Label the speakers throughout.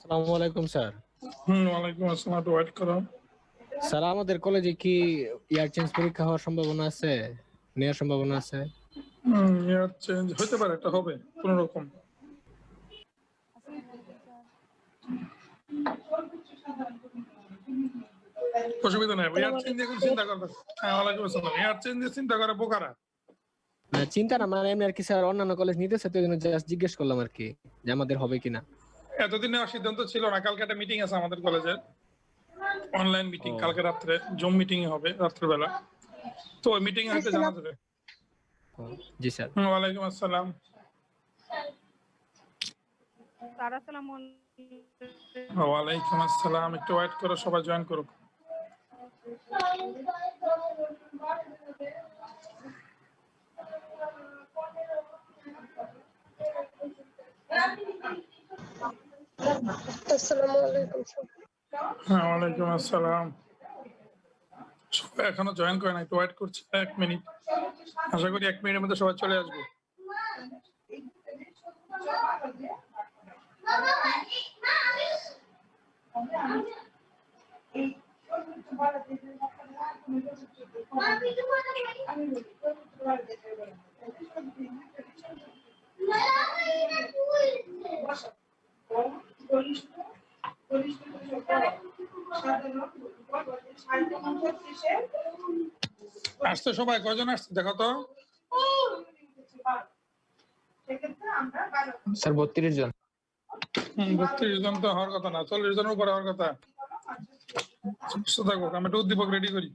Speaker 1: আসসালামু আলাইকুম স্যার।
Speaker 2: ওয়ালাইকুম আসসালাম। একটু ওয়েট করো।
Speaker 1: স্যার আমাদের কলেজে কি ইয়ার চেঞ্জ পরীক্ষা হওয়ার সম্ভাবনা আছে, নেওয়ার সম্ভাবনা আছে?
Speaker 2: ইয়ার চেঞ্জ হতে পারে, এটা হবে কোন রকম।
Speaker 3: আসসালামু আলাইকুম স্যার।
Speaker 2: অসুবিধা নাই, ইয়ার চেঞ্জ এখন চিন্তা করবে। হ্যাঁ, ওয়ালাইকুম আসসালাম। ইয়ার চেঞ্জ চিন্তা করে বোকারা।
Speaker 1: না চিন্তা না, মানে এমনি আর কি স্যার, অন্যান্য কলেজ নিতেছে তো, এই জন্য জাস্ট জিজ্ঞেস করলাম আর কি যে আমাদের হবে কিনা।
Speaker 2: এতদিন নেওয়ার সিদ্ধান্ত ছিল না, কালকে একটা মিটিং আছে আমাদের কলেজে, অনলাইন মিটিং,
Speaker 1: ও
Speaker 2: কালকে রাত্রে জুম মিটিং হবে রাত্রেবেলা। তো ওই মিটিং হয়তো জানা যাবে।
Speaker 1: জি স্যার।
Speaker 2: ওয়ালাইকুম আসসালাম।
Speaker 3: স্যার আসসালামু আলাইকুম।
Speaker 2: ওয়ালাইকুম আসসালাম। একটু ওয়েট করো, সবাই জয়েন করুক।
Speaker 4: আসসালামু আলাইকুম স্যার।
Speaker 2: হ্যাঁ, ওয়ালাইকুম আসসালাম। সবাই এখনো জয়েন করে না, একটু ওয়েট করছি 1 মিনিট। আশা করি 1 মিনিটের মধ্যে সবাই চলে আসবে। আসছে সবাই, কয়জন আসছে দেখো তো।
Speaker 1: স্যার 32 জন।
Speaker 2: 32 জন তো হওয়ার কথা না, 40 জনের উপরে হওয়ার কথা। সুস্থ থাকুক, আমি একটু উদ্দীপক রেডি করি।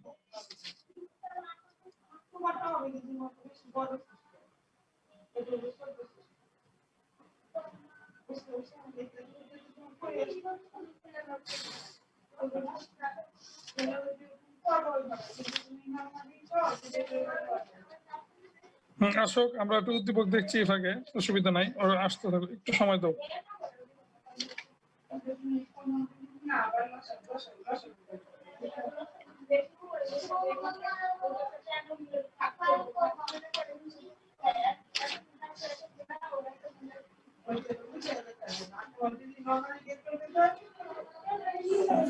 Speaker 2: আসুক, আমরা একটু উদ্দীপক দেখছি ফাঁকে, অসুবিধা নাই, ওরা আসতে থাকুক, একটু সময় দাও।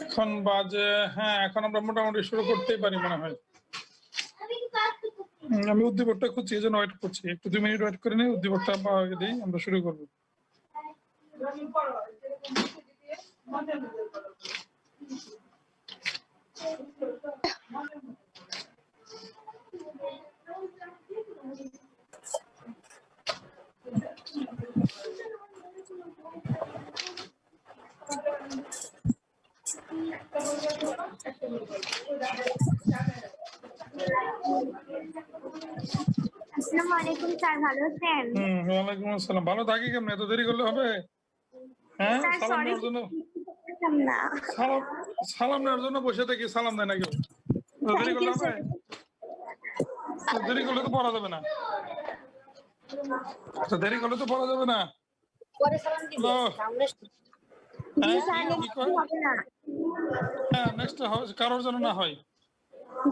Speaker 2: এখন বাজে, হ্যাঁ এখন আমরা মোটামুটি শুরু করতেই পারি মনে হয়। আমি উদ্দীপকটা খুঁজছি, এই জন্য ওয়েট করছি, একটু 2 মিনিট ওয়েট করে নিই, উদ্দীপকটা পাওয়া গেলেই আমরা শুরু করবো।
Speaker 4: আসসালামু আলাইকুম স্যার, ভালো আছেন?
Speaker 2: ওয়ালাইকুম আসসালাম। ভালো থাকি, কেমন এত দেরি করলে হবে? হ্যাঁ,
Speaker 4: স্যার
Speaker 2: সালাম
Speaker 4: সরি
Speaker 2: নেওয়ার জন্য,
Speaker 4: না।
Speaker 2: সালাম সালাম নেওয়ার জন্য বসে থাকি, সালাম দেয় না কেউ। এত দেরি
Speaker 4: থ্যাংক
Speaker 2: করলে
Speaker 4: ইউ
Speaker 2: হবে?
Speaker 4: স্যার।
Speaker 2: এত দেরি করলে তো পড়া যাবে না। এত দেরি করলে তো পড়া যাবে না।
Speaker 4: পরে সালাম দিবি
Speaker 2: হ্যালো।
Speaker 4: সামনে। জি
Speaker 2: হ্যাঁ,
Speaker 4: স্যার,
Speaker 2: কি কয়?
Speaker 4: হবে না।
Speaker 2: হ্যাঁ, নেক্সট কারোর জন্য না হয়।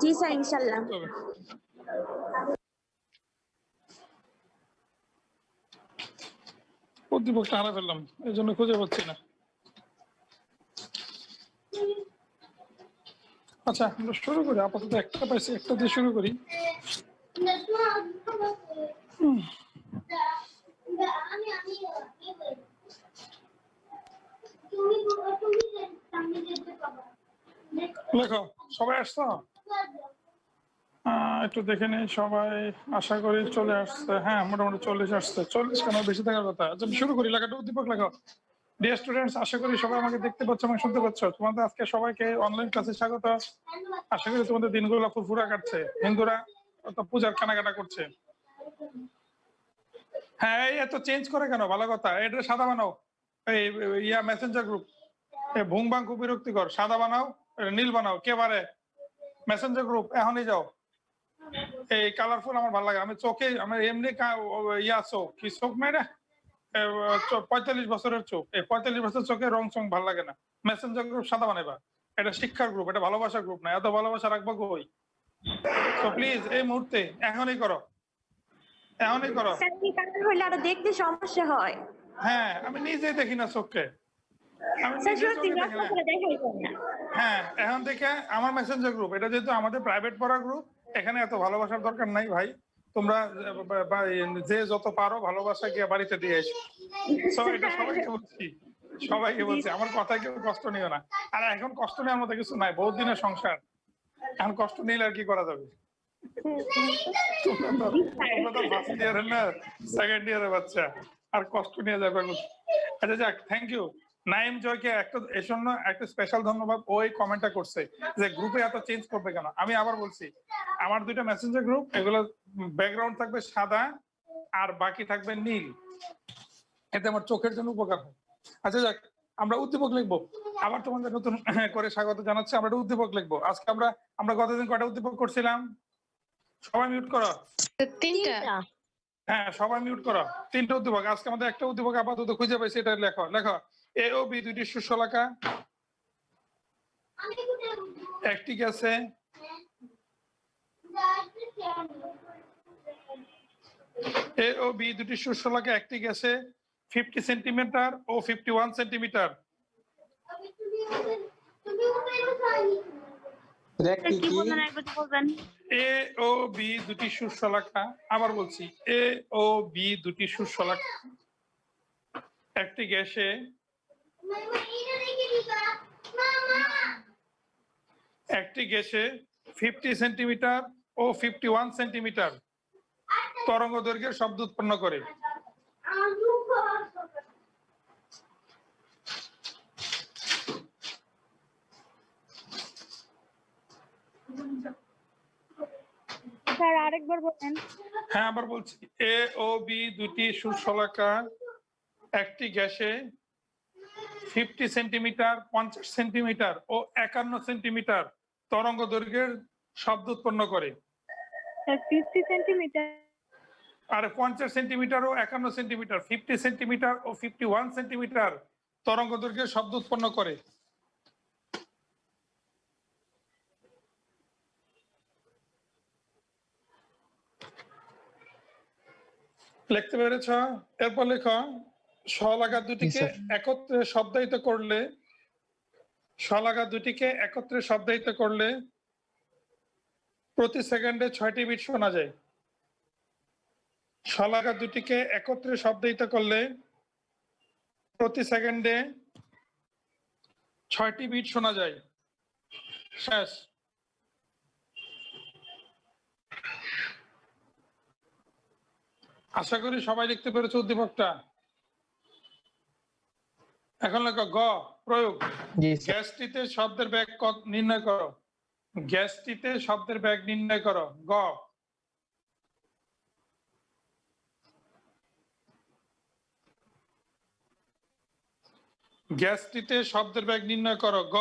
Speaker 4: জি স্যার, ইনশাআল্লাহ।
Speaker 2: তবে উদ্দীপকটা হারা ফেললাম, এই জন্য খুঁজে পাচ্ছি না। আচ্ছা, আমরা শুরু করি, আপাতত একটা পাইছি, একটা দিয়ে শুরু করি। লেখো, সবাই আসছো? একটু দেখে নেই সবাই, আশা করি চলে আসছে। হ্যাঁ, মোটামুটি 40 আসছে। 40 কেন, বেশি থাকার কথা। আচ্ছা, শুরু করি, লেখাটা উদ্দীপক লেখো। ডিয়ার স্টুডেন্টস, আশা করি সবাই আমাকে দেখতে পাচ্ছ এবং শুনতে পাচ্ছ। তোমাদের আজকে সবাইকে অনলাইন ক্লাসে স্বাগত। আশা করি তোমাদের দিনগুলো ফুরফুরা কাটছে। হিন্দুরা তো পূজার কেনাকাটা করছে। হ্যাঁ, এই এত চেঞ্জ করে কেন? ভালো কথা, এটা সাদা বানাও। এই ইয়া মেসেঞ্জার গ্রুপ ভুং ভাং খুব বিরক্তিকর। সাদা বানাও, নীল বানাও, কে পারে? মেসেঞ্জার গ্রুপ এখনই যাও। এই কালারফুল আমার ভালো লাগে। আমি চোখে, আমার এমনি ইয়া চোখ, কি চোখ মেরে 45 বছরের চোখ, এই 45 বছর চোখে রং চং ভালো লাগে না। মেসেঞ্জার গ্রুপ সাদা বানাইবা। এটা শিক্ষার গ্রুপ, এটা ভালোবাসার গ্রুপ না। এত ভালোবাসা রাখবো কই? তো প্লিজ এই মুহূর্তে এখনই করো, এখনই করো।
Speaker 4: স্যার, কি কারণ হইলে আরো দেখতে সমস্যা হয়।
Speaker 2: হ্যাঁ, আমি নিজেই দেখি না চোখকে। আমি
Speaker 4: স্যার
Speaker 2: নিজে
Speaker 4: সত্যি
Speaker 2: চোখে
Speaker 4: প্রশ্ন
Speaker 2: দেখলাম।
Speaker 4: করে দেখাই যায় না।
Speaker 2: হ্যাঁ, এখন থেকে আমার মেসেঞ্জার গ্রুপ, এটা যেহেতু আমাদের প্রাইভেট পড়া গ্রুপ, এখানে এত ভালোবাসার দরকার নাই ভাই। তোমরা যে যত পারো ভালোবাসা গিয়ে বাড়িতে দিয়ে এসো। সো এটা সবাইকে বলছি, সবাইকে
Speaker 4: জি
Speaker 2: বলছি, আমার কথায় কেউ কষ্ট নিও না। আর এখন কষ্ট নেওয়ার মতো কিছু নাই, বহুত দিনের সংসার, এখন কষ্ট নিলে আর কি করা যাবে।
Speaker 4: জি স্যার।
Speaker 2: তোমরা তো ফার্স্ট ইয়ারের না, সেকেন্ড ইয়ারের বাচ্চা, আর কষ্ট নিয়ে যাবে। আচ্ছা যাক, থ্যাংক ইউ। নাইম জয়কে একটা এর জন্য একটা স্পেশাল ধন্যবাদ। ওই কমেন্টটা করছে যে গ্রুপে এত চেঞ্জ করবে কেন। আমি আবার বলছি, আমার দুইটা মেসেঞ্জার গ্রুপ, এগুলো ব্যাকগ্রাউন্ড থাকবে সাদা আর বাকি থাকবে নীল, এতে আমার চোখের জন্য উপকার হয়। আচ্ছা যাক, আমরা উদ্দীপক লিখবো। আবার তোমাদের নতুন করে স্বাগত জানাচ্ছি। আমরা একটা উদ্দীপক লিখবো আজকে। আমরা গতদিন কয়টা উদ্দীপক করছিলাম? সবাই মিউট করো।
Speaker 5: 3টা।
Speaker 2: হ্যাঁ, সবাই মিউট করো। 3টা উদ্দীপক। আজকে আমাদের একটা উদ্দীপক আপাতত খুঁজে পাইছি, এটা লেখো। লেখো, এ ও বি দুইটি সুশলাকা, একটি গেছে এ ও বি দুটি সুশলাকা, একটি গেছে 50 সেন্টিমিটার ও 51 সেন্টিমিটার।
Speaker 4: স্যার কি বললেন একবার বলবেন?
Speaker 2: এ ও বি দুটি সুশলাকা, আবার বলছি, এ ও বি দুটি সুশলাকা, একটি গ্যাসে একটি গ্যাসে 50 সেন্টিমিটার ও 51 সেন্টিমিটার তরঙ্গ দৈর্ঘ্যের শব্দ উৎপন্ন করে।
Speaker 3: স্যার আরেকবার বলেন।
Speaker 2: হ্যাঁ, আবার বলছি, এ ও বি দুটি সুশলাকা, একটি গ্যাসে 50 সেন্টিমিটার, 50 সেন্টিমিটার ও 51 সেন্টিমিটার তরঙ্গ দৈর্ঘ্যের শব্দ উৎপন্ন করে।
Speaker 3: স্যার 50 সেন্টিমিটার
Speaker 2: আর 50 সেন্টিমিটার ও 51 সেন্টিমিটার, 50 সেন্টিমিটার ও 51 সেন্টিমিটার তরঙ্গ দৈর্ঘ্যের শব্দ উৎপন্ন করে। লিখতে পেরেছ? এরপর লেখো, স্বলাঘাত দুটিকে একত্রে শব্দায়িত করলে, স্বলাঘাত দুটিকে একত্রে শব্দায়িত করলে প্রতি সেকেন্ডে 6টি বিট শোনা যায়। স্বলাঘাত দুটিকে একত্রে শব্দায়িত করলে প্রতি সেকেন্ডে 6টি বিট শোনা যায়। শেষ। আশা করি সবাই লিখতে পেরেছে উদ্দীপকটা। এখন লেখো, গ প্রয়োগ। গ্যাসটিতে শব্দের বেগ নির্ণয় করো। গ্যাসটিতে শব্দের বেগ নির্ণয় করো। গ। গ্যাসটিতে শব্দের বেগ নির্ণয় করো। গ।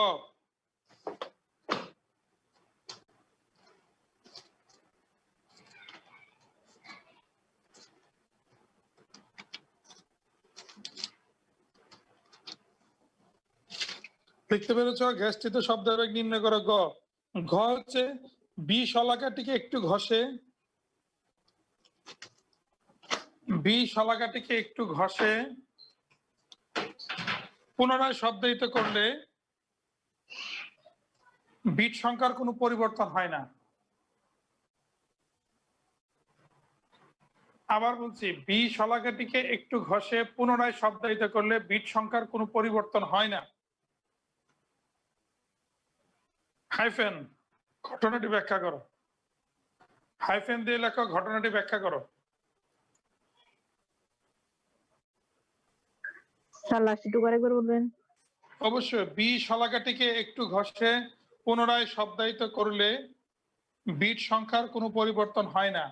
Speaker 2: লিখতে পেরেছ? গ্যাসটিতে শব্দের বেগ নির্ণয় করো। গ। ঘ হচ্ছে বি শলাকাটিকে একটু ঘষে, বি শলাকাটিকে একটু ঘষে পুনরায় শব্দায়িত করলে বিট সংখ্যার কোনো পরিবর্তন হয় না। আবার বলছি, বি শলাকাটিকে একটু ঘষে পুনরায় শব্দায়িত করলে বিট সংখ্যার কোনো পরিবর্তন হয় না। হাইফেন, ঘটনাটি ব্যাখ্যা করো। হাইফেন দিয়ে লেখো, ঘটনাটি ব্যাখ্যা করো।
Speaker 3: স্যার লাস্ট একটু আরেকবার বলবেন।
Speaker 2: অবশ্যই, বি শলাকাটিকে একটু ঘষে পুনরায় শব্দায়িত করলে বিট সংখ্যার কোনো পরিবর্তন হয় না।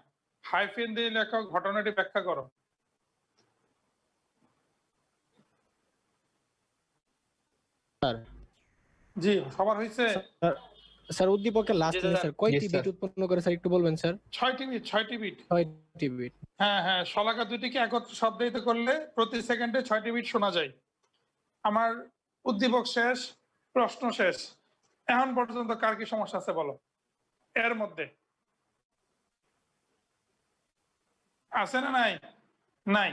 Speaker 2: হাইফেন দিয়ে লেখো, ঘটনাটি ব্যাখ্যা করো। জি, সবার হয়েছে?
Speaker 1: স্যার উদ্দীপকের লাস্ট স্যার কয়টি বিট উৎপন্ন করে স্যার একটু বলবেন স্যার?
Speaker 2: 6টি বিট। 6টি বিট।
Speaker 1: 6টি বিট।
Speaker 2: হ্যাঁ হ্যাঁ, শলাকা দুটিকে একত্রে শব্দায়িত করলে প্রতি সেকেন্ডে 6টি বিট শোনা যায়। আমার উদ্দীপক শেষ, প্রশ্ন শেষ। এখন পর্যন্ত কার কি সমস্যা আছে বলো? এর মধ্যে আছে না নাই? নাই।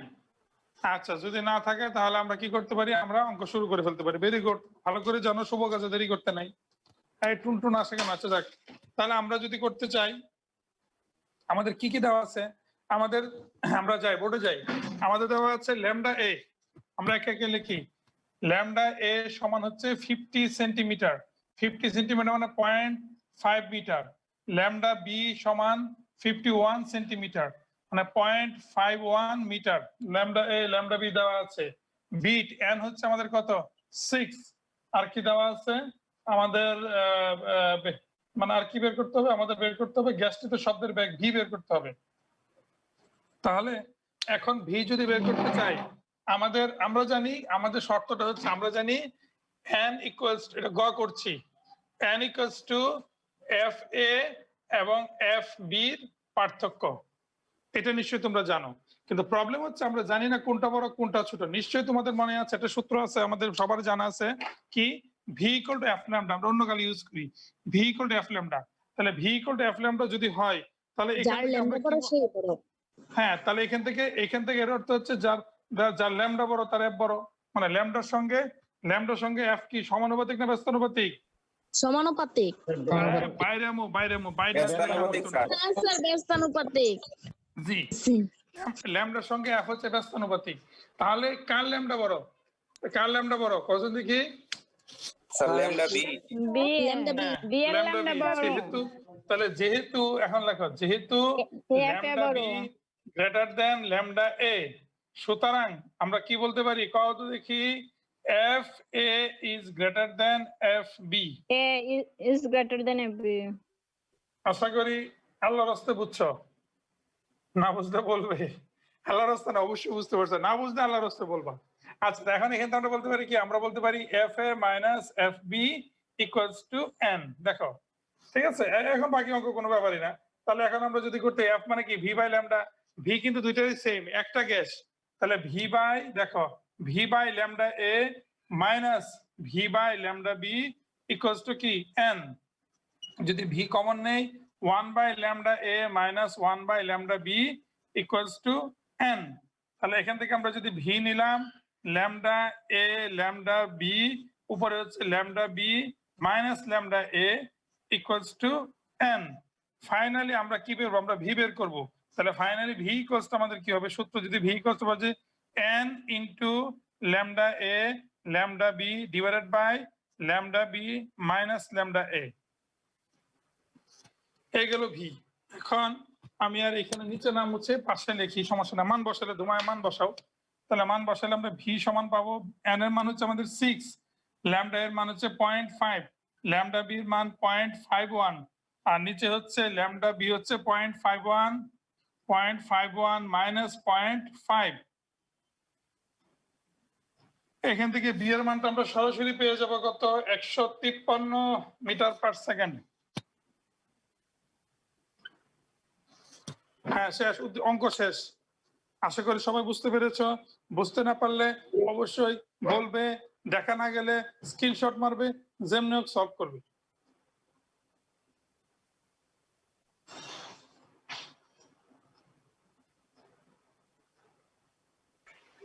Speaker 2: আচ্ছা, যদি না থাকে তাহলে আমরা কি করতে পারি, আমরা অঙ্ক শুরু করে ফেলতে পারি। ভেরি গুড, ভালো করে জানো, শুভ কাজে দেরি করতে নাই। এই টুনটুন আসে কেন? আচ্ছা যাক, তাহলে আমরা যদি করতে চাই, আমাদের কি কি দেওয়া আছে, আমাদের আমরা যাই বোর্ডে যাই, আমাদের দেওয়া আছে ল্যামডা এ, আমরা একে একে লিখি। ল্যামডা এ সমান হচ্ছে 50 সেন্টিমিটার, 50 সেন্টিমিটার মানে 0.5 মিটার। ল্যামডা বি সমান 51 সেন্টিমিটার মানে 0.51 metre. Lambda A lambda B দেওয়া আছে। বিট এন হচ্ছে আমাদের কত, 6। আর কি দেওয়া আছে আমাদের, মানে আর কি বের করতে হবে, আমাদের বের করতে হবে গ্যাসটিত শব্দের বেগ ভি বের করতে হবে। তাহলে এখন ভি যদি বের করতে চাই, আমাদের আমরা জানি, আমাদের শর্তটা হচ্ছে আমরা জানি n ইকুয়ালস, এটা গ করছি, n ইকুয়ালস টু এফ এ এবং এফ বি এর পার্থক্য। এটা নিশ্চয়ই তোমরা জানো, কিন্তু প্রবলেম হচ্ছে আমরা জানি না কোনটা বড় কোনটা ছোট। নিশ্চয়ই তোমাদের মনে আছে একটা সূত্র আছে, আমাদের সবার জানা আছে কি, V equal to F lambda, আমরা অন্য কালে ইউজ করি V equal to F lambda. তাহলে V equal to F lambda যদি হয়, তাহলে এখান থেকে আমরা হ্যাঁ, তাহলে এখান থেকে এর অর্থ হচ্ছে যার যার ল্যামডা বড় তার এফ বড়, মানে ল্যামডার সঙ্গে এফ কি সমানুপাতিক না ব্যস্তানুপাতিক?
Speaker 5: সমানুপাতিক। ব্যস্তানুপাতিক।
Speaker 2: জি, ল্যামডার সঙ্গে এফ হচ্ছে ব্যস্তানুপাতিক। তাহলে কার ল্যামডা বড়, কার ল্যামডা বড় কজন দেখি?
Speaker 6: Sir lambda B.
Speaker 3: বি এর ল্যামডা বড়।
Speaker 2: তাহলে যেহেতু এখন লেখো, যেহেতু lambda B greater than lambda A, সুতরাং আমরা কি বলতে পারি, কত দেখি, F A is greater than F B.
Speaker 3: A is greater than F B.
Speaker 2: আশা করি আল্লাহর রাস্তে বুঝছো, না বুঝতে বলবে, আল্লাহর রাস্তে না, অবশ্যই বুঝতে পারছো, না বুঝতে আল্লাহর রাস্তে বলবা। আচ্ছা, এখন এখানে আমরা বলতে পারি কি, আমরা বলতে পারি F A minus F B equals to N. দেখো ঠিক আছে, এখন বাকি অঙ্ক কোনো ব্যাপারই না। তাহলে এখন আমরা যদি করতে, এফ মানে কি, ভি বাই ল্যামডা, ভি কিন্তু দুইটারই সেম, একটা গ্যাস, তাহলে ভি বাই, দেখো V by lambda A minus V by lambda B equals to কি, এন। যদি ভি কমন নেই, 1 by lambda A minus 1 by lambda B equals to N. তাহলে এখান থেকে আমরা যদি ভি নিলাম, ল্যামডা এ ল্যামডা বি, উপরে হচ্ছে lambda B minus lambda A equals to N. Finally আমরা কি বের করবো, আমরা ভি বের করবো। তাহলে ফাইনালি ভি ইকুয়ালস টু আমাদের কি হবে, সূত্র যদি ভি ইকুয়ালস টু বলছে N into lambda A lambda B divided by lambda B minus lambda A. এই গেল ভি। এখন আমি আর এখানে নিচে নাম হচ্ছে পাশে লিখি, সমস্যা না, মান বসালে ধুমায় মান বসাও। তাহলে মান বসালে আমরা ভি সমান পাবো, এন এর মান হচ্ছে আমাদের 6, ল্যামডা এর মান হচ্ছে 0.5, ল্যামডা বি এর মান 0.51, আর নিচে হচ্ছে ল্যামডা বি হচ্ছে 0.51 মাইনাস 0.5। এখান থেকে বি এর মানটা আমরা সরাসরি পেয়ে যাবো কত, 153 মিটার পার সেকেন্ড। হ্যাঁ, শেষ, অঙ্ক শেষ। আশা করি সবাই বুঝতে পেরেছো। বুঝতে না পারলে অবশ্যই বলবে, দেখা না গেলে স্ক্রিনশট মারবে, যেমনি হোক সলভ করবে।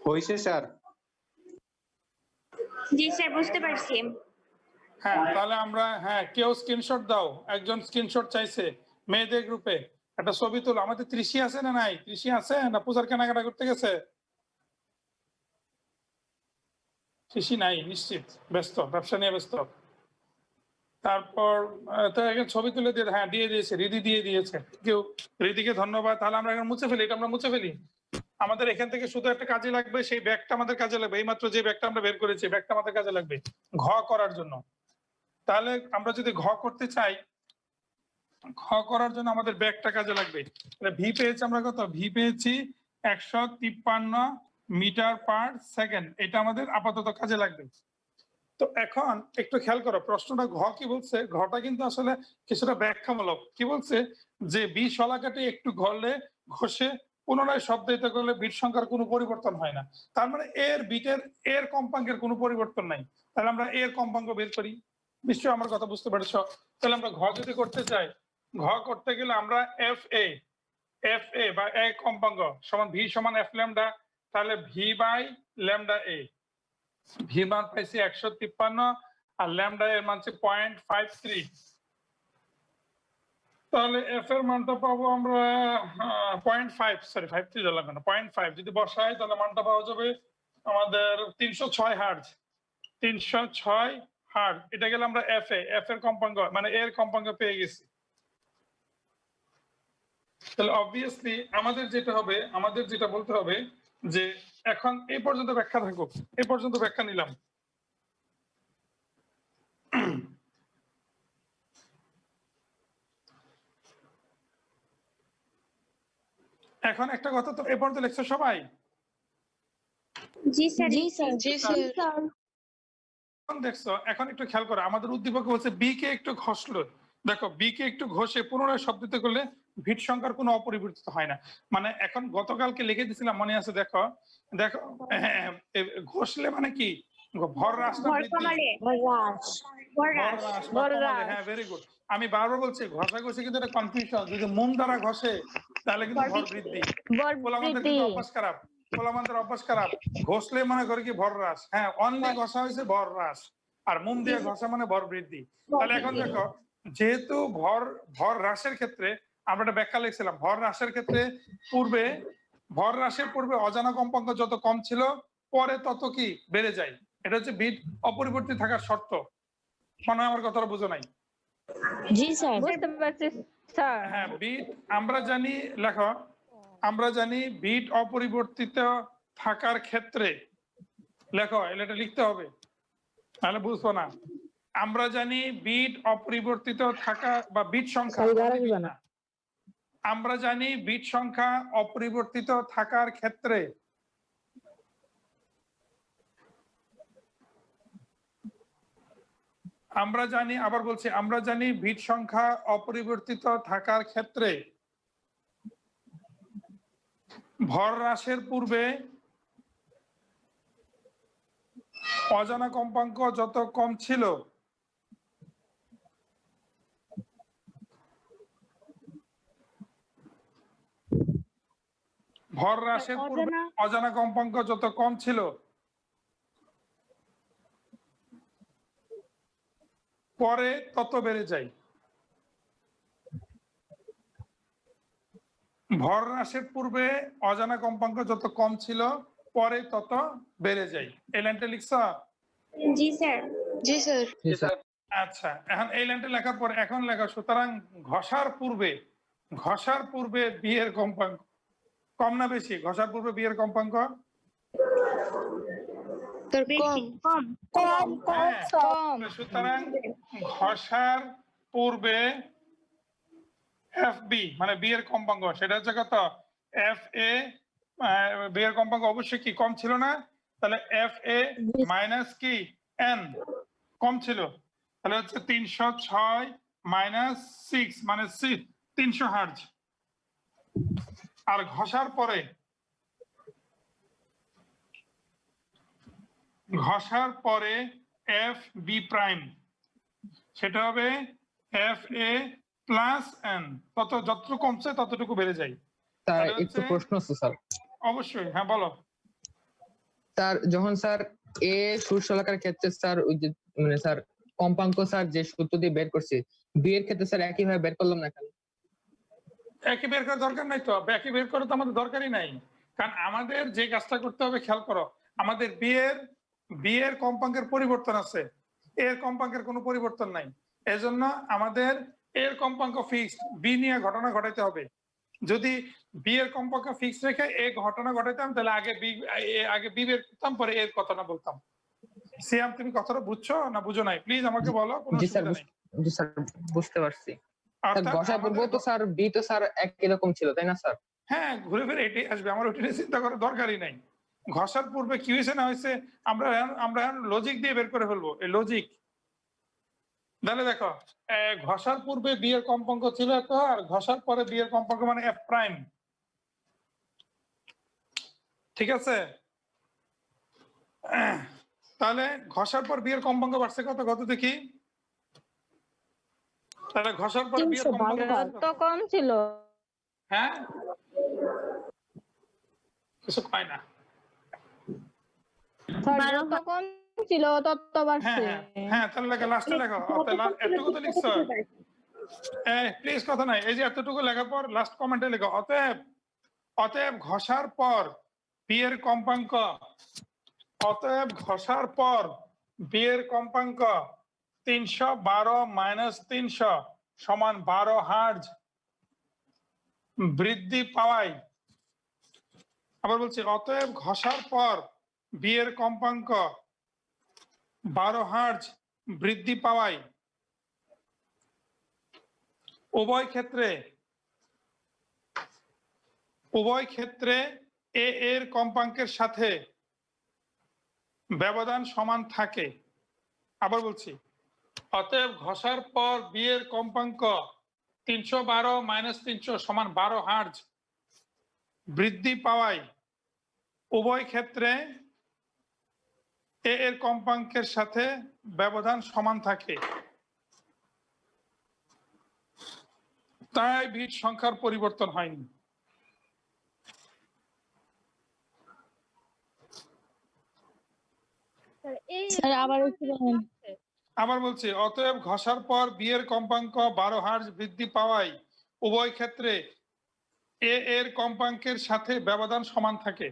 Speaker 6: হইছে স্যার?
Speaker 4: জি স্যার, বুঝতে পারছি।
Speaker 2: হ্যাঁ, তাহলে আমরা, হ্যাঁ কেউ স্ক্রিনশট দাও, একজন স্ক্রিনশট চাইছে মেয়েদের গ্রুপে, একটা ছবি তোলো। আমাদের ত্রিশি আছে না নাই? ত্রিশি আছে না পূজার কেনাকাটা করতে গেছে? ত্রিশি নাই নিশ্চিত, ব্যস্ত, ব্যবসা নিয়ে ব্যস্ত। তারপর তো এখন ছবি তুলে দিয়ে, হ্যাঁ দিয়ে দিয়েছে, রিদি দিয়ে দিয়েছে, কেউ রিদিকে ধন্যবাদ। তাহলে আমরা এখন মুছে ফেলি, এটা আমরা মুছে ফেলি। আমাদের এখান থেকে শুধু একটা কাজে লাগবে, সেই ব্যাগটা আমাদের কাজে লাগবে, এইমাত্র যে ব্যাগটা আমরা বের করেছি, ব্যাগটা আমাদের কাজে লাগবে ঘ করার জন্য। তাহলে আমরা যদি ঘ করতে চাই, ঘ করার জন্য আমাদের ব্যাগটা কাজে লাগবে। তাহলে ভি পেয়েছি আমরা কত, ভি পেয়েছি 153 মিটার পার সেকেন্ড, এটা আমাদের আপাতত কাজে লাগবে। তো এখন একটু খেয়াল করো, প্রশ্নটা ঘ কি বলছে, ঘটা কিন্তু আসলে কিছুটা ব্যাখ্যামূলক। কি বলছে যে বি শলাকাটি একটু ঘষে পুনরায় শব্দায়িত করলে বিট সংখ্যার কোনো পরিবর্তন হয় না। তার মানে এর বিটের এর কম্পাঙ্কের কোনো পরিবর্তন নাই। তাহলে আমরা এর কম্পাঙ্ক বের করি। নিশ্চয়ই আমার কথা বুঝতে পেরেছো। তাহলে আমরা ঘ যদি করতে চাই, ঘ করতে গেলে আমরা এফ এ বা এ কম্পাঙ্ক সমান ভি সমান এফ ল্যামডা তাহলে V by lambda A, V মান পাইছি 153 আর ল্যামডা এর মান হচ্ছে 0.53। তাহলে এফ এর মানটা পাবো আমরা 0.5, সরি 53 ধরলাম কেন, 0.5 যদি বসাই তাহলে মানটা পাওয়া যাবে আমাদের 306 হার্জ। 306 হার্জ, এটা গেলে আমরা এফ এর কম্পাঙ্ক মানে এর কম্পাঙ্ক পেয়ে গেছি। তাহলে অবভিয়াসলি আমাদের যেটা হবে, আমাদের যেটা বলতে হবে যে এখন এই পর্যন্ত ব্যাখ্যা থাকুক, এই পর্যন্ত ব্যাখ্যা নিলাম। এখন একটা কথা, তো এই পর্যন্ত লিখছো সবাই?
Speaker 4: জি স্যার।
Speaker 5: জি স্যার। জি স্যার।
Speaker 2: এখন দেখছো, এখন একটু খেয়াল করো, আমাদের উদ্দীপক বলছে বি কে একটু ঘষলো। দেখো বি কে একটু ঘষে পুনরায় শব্দিত করলে ভিট সংখ্যার কোনো অপরিবর্তিত হয় না। মানে এখন গতকালকে লিখে দিয়েছিলাম, মনে আছে? দেখো দেখো, ঘষলে মানে কি, ভর রাশটা
Speaker 4: ভর
Speaker 2: বৃদ্ধি,
Speaker 4: কমালে, ভর হ্রাস।
Speaker 2: ভর কমালে। হ্যাঁ, ভেরি গুড। আমি বারবার বলছি ঘষাঘষি কিন্তু এটা কনফিউশন। যদি মোম দ্বারা ঘষে তাহলে কিন্তু ভর বৃদ্ধি। পোলামানদের কিন্তু অভ্যাস খারাপ, পোলামানদের অভ্যাস খারাপ। ঘষলে মনে করে কি ভর হ্রাস। হ্যাঁ, অনলি ঘষা হয়েছে ভর হ্রাস, আর মোম দিয়ে ঘষা মানে ভর বৃদ্ধি। তাহলে এখন দেখো, যেহেতু ভর হ্রাসের ক্ষেত্রে আমরা একটা ব্যাখ্যা লিখছিলাম, ভর হ্রাসের ক্ষেত্রে পূর্বে, ভর হ্রাসের পূর্বে অজানা কম্পাঙ্ক যত কম ছিল পরে তত কি বেড়ে যায়। এটা হচ্ছে বিট অপরিবর্তিত থাকার শর্ত। মনে হয় আমার কথাটা বুঝো নাই?
Speaker 5: জি স্যার।
Speaker 3: বুঝতে পারছি স্যার।
Speaker 2: হ্যাঁ, বিট আমরা জানি, লেখো, আমরা জানি বিট অপরিবর্তিত থাকার ক্ষেত্রে, লেখো, এটা লিখতে হবে নাহলে বুঝবো না। আমরা জানি বিট অপরিবর্তিত থাকা বা বিট সংখ্যা, আমরা জানি বিট সংখ্যা অপরিবর্তিত থাকার ক্ষেত্রে আমরা জানি, আবার বলছি, আমরা জানি বিট সংখ্যা অপরিবর্তিত থাকার ক্ষেত্রে ভর হ্রাসের পূর্বে অজানা কম্পাঙ্ক যত কম ছিল ভর হ্রাসের পূর্বে অজানা কম্পাঙ্ক যত কম ছিল পরে তত বেড়ে যায়। ভর হ্রাসের পূর্বে অজানা কম্পাঙ্ক যত কম ছিল পরে তত বেড়ে যায়। এই লাইনটা লিখছো?
Speaker 4: জি স্যার।
Speaker 5: জি স্যার।
Speaker 2: আচ্ছা, এখন এই লাইনটা লেখার পর এখন লেখা, সুতরাং ঘষার পূর্বে বি এর কম্পাঙ্ক কম না বেশি? ঘষার পূর্বে বি এর কম্পাঙ্ক
Speaker 4: কম।
Speaker 2: সুতরাং ঘষার পূর্বে এফ বি মানে বি এর কম্পাঙ্ক, সেটা হচ্ছে কত? এফ এ। বি এর কম্পাঙ্ক অবশ্যই কি কম ছিল না? তাহলে এফ এ মাইনাস কি এন কম ছিল, তাহলে হচ্ছে 306 মাইনাস 6 মানে 300 হার্জ। আর ঘষার পরে এফ বি প্রাইম সেটা হবে এফ এ প্লাস এন, যতটুকু কমছে ততটুকু বেড়ে যায়।
Speaker 7: স্যার একটু প্রশ্ন আছে স্যার।
Speaker 2: অবশ্যই, হ্যাঁ বলো।
Speaker 7: স্যার যখন স্যার এ সূর্যলাকার ক্ষেত্রে স্যার ওই যে মানে স্যার কম্পাঙ্ক স্যার যে সূত্র দিয়ে বের করছি, বি এর ক্ষেত্রে স্যার একই ভাবে বের করলাম না কেন?
Speaker 2: একই বের করার দরকার নাই তো, একই বের করা তো আমাদের দরকারই নাই। কারণ আমাদের যে কাজটা করতে হবে, খেয়াল করো, আমাদের বি এর কম্পাঙ্কের পরিবর্তন আছে, এর কম্পাঙ্কের কোনো পরিবর্তন নাই। এজন্য আমাদের এর কম্পাঙ্ক ফিক্সড, বি নিয়ে ঘটনা ঘটাইতে হবে। যদি বি এর কম্পাঙ্ক ফিক্সড রেখে এ ঘটনা ঘটাইতাম তাহলে আগে বি বের করতাম, পরে এর কথাটা বলতাম। সিয়াম, তুমি কথাটা বুঝছো না বুঝো নাই? প্লিজ আমাকে বলো।
Speaker 7: জি স্যার, জি স্যার বুঝতে পারছি। ঘষার পূর্বে তো স্যার বি তো স্যার একই রকম ছিল, তাই না স্যার?
Speaker 2: হ্যাঁ, ঘুরে ফিরে এটাই আসবে, আমার ওটা নিয়ে চিন্তা করার দরকারই নাই। ঘষার পূর্বে কি হয়েছে না হয়েছে আমরা লজিক দিয়ে বের করে ফেলবো, এই লজিক। তাহলে দেখো, ঘষার পূর্বে বি এর কম্পাঙ্ক ছিল এত, আর ঘষার পরে বি এর কম্পাঙ্ক মানে এফ প্রাইম, ঠিক আছে? তাহলে ঘষার পর বি এর কম্পাঙ্ক বাড়ছে কত দেখি? তাহলে ঘষার পর বি এর কম্পাঙ্ক
Speaker 3: কত কম ছিল?
Speaker 2: হ্যাঁ, কিছু কয় না।
Speaker 3: স্যার যত কম ছিল তত
Speaker 2: হ্যাঁ
Speaker 3: বাড়ছে।
Speaker 2: হ্যাঁ হ্যাঁ, তাহলে লেখা লাস্টে লেখো, এতটুকু তো লিখছো। প্লিজ কথা নাই, এই যে এতটুকু লেখার পর লাস্ট কমেন্টে লেখো অতএব ঘষার পর বি এর কম্পাঙ্ক, অতএব ঘষার পর বি এর কম্পাঙ্ক 312 মাইনাস 300 সমান 12 হার্জ বৃদ্ধি পাওয়ায়। আবার বলছি, অতএব ঘষার পর বি এর কম্পাঙ্ক 12 হার্জ বৃদ্ধি পাওয়ায় উভয় ক্ষেত্রে এ এর কম্পাঙ্কের সাথে ব্যবধান সমান থাকে। আবার বলছি, অতএব ঘষার পর বি এর কম্পাঙ্ক 312 মাইনাস 300 সমান 12 হার্জ বৃদ্ধি পাওয়ায় উভয় ক্ষেত্রে এ এর কম্পাঙ্কের সাথে ব্যবধান সমান থাকে, তাই বিট সংখ্যার পরিবর্তন হয়নি।
Speaker 5: স্যার আবার একটু বলেন।
Speaker 2: আবার বলছি, অতএব ঘষার পর বি এর কম্পাঙ্ক 12 হার্জ বৃদ্ধি পাওয়ায় উভয় ক্ষেত্রে এ এর কম্পাঙ্কের সাথে ব্যবধান সমান থাকে,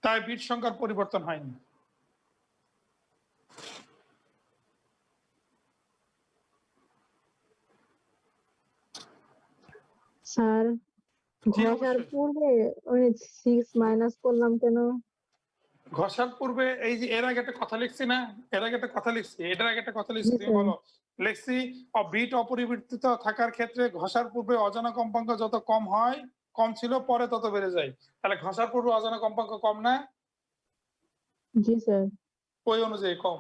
Speaker 2: তাই বিট সংখ্যার পরিবর্তন হয়নি।
Speaker 3: স্যার
Speaker 2: জি,
Speaker 3: ঘষার
Speaker 2: অবশ্যই।
Speaker 3: পূর্বে ওই 6 মাইনাস করলাম কেন?
Speaker 2: ঘষার পূর্বে এই যে এর আগে একটা কথা লিখছি না, এর আগে একটা কথা লিখছি, এটার আগে একটা কথা লিখছি, তুমি বলো। লিখছি বিট অপরিবর্তিত থাকার ক্ষেত্রে ঘষার পূর্বে অজানা কম্পাঙ্ক যত কম ছিল পরে তত বেড়ে যায়। তাহলে ঘষার পূর্বে অজানা কম্পাঙ্ক কম না?
Speaker 3: জি স্যার।
Speaker 2: ওই অনুযায়ী কম।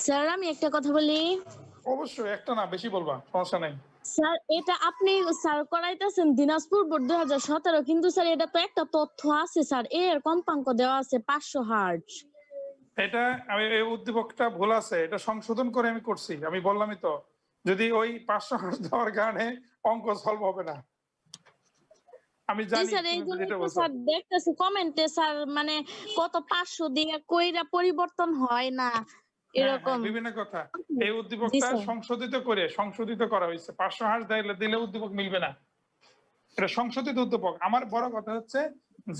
Speaker 5: স্যার আমি একটা কথা বলি।
Speaker 2: অবশ্যই, একটা না বেশি বলবা, সমস্যা নাই।
Speaker 5: স্যার এটা আপনি স্যার করাইতেছেন দিনাজপুর বোর্ড 2017, কিন্তু স্যার এটা তো একটা তথ্য আছে স্যার, এর কম্পাঙ্ক দেওয়া আছে 500 হার্জ।
Speaker 2: এটা আমি এই উদ্দীপকটা ভুল আছে, এটা সংশোধন করে আমি করছি। আমি বললামই তো, যদি ওই 500 হার্জ দেওয়ার কারণে অঙ্ক সলভ হবে না। আমি জানি
Speaker 5: স্যার এই
Speaker 2: তুমি
Speaker 5: জন্য
Speaker 2: যেটা
Speaker 5: তো
Speaker 2: বলছো।
Speaker 5: স্যার দেখতেছি কমেন্টে স্যার মানে কত 500 দিয়ে কইরা পরিবর্তন হয় না এরকম
Speaker 2: বিভিন্ন কথা। এই
Speaker 5: জি
Speaker 2: উদ্দীপকটা
Speaker 5: স্যার।
Speaker 2: সংশোধিত করা হয়েছে। 500 হার্জ দিলে উদ্দীপক মিলবে না, এটা সংশোধিত উদ্দীপক। আমার বড় কথা হচ্ছে